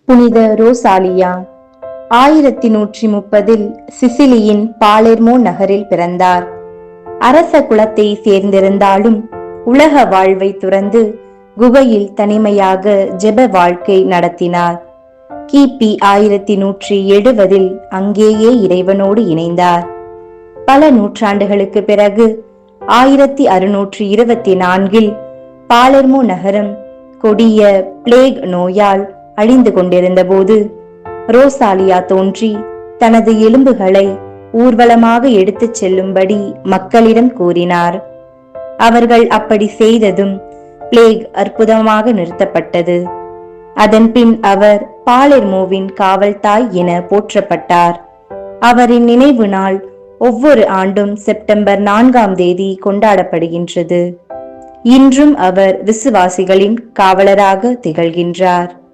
புனித ரோசாலியா 1130 சிசிலியின் பாலெர்மோ நகரில் பிறந்தார். அரச குலத்தை சேர்ந்திருந்தாலும் உலக வாழ்வை துறந்து குகையில் தனிமையாக ஜெப வாழ்க்கை நடத்தினார். கிபி 1170 அங்கேயே இறைவனோடு இணைந்தார். பல நூற்றாண்டுகளுக்கு பிறகு 1624 பாலெர்மோ நகரம் கொடிய பிளேக் நோயால் அழிந்து கொண்டிருந்த போது ரோசாலியா தோன்றி தனது எலும்புகளை ஊர்வலமாக எடுத்துச் செல்லும்படி மக்களிடம் கூறினார். அவர்கள் அப்படி செய்ததும் பிளேக் அற்புதமாக நிறுத்தப்பட்டது. அதன்பின் அவர் பாலெர்மோவின் காவல்தாய் என போற்றப்பட்டார். அவரின் நினைவு நாள் ஒவ்வொரு ஆண்டும் செப்டம்பர் 4 கொண்டாடப்படுகின்றது. இன்றும் அவர் விசுவாசிகளின் காவலராக திகழ்கின்றார்.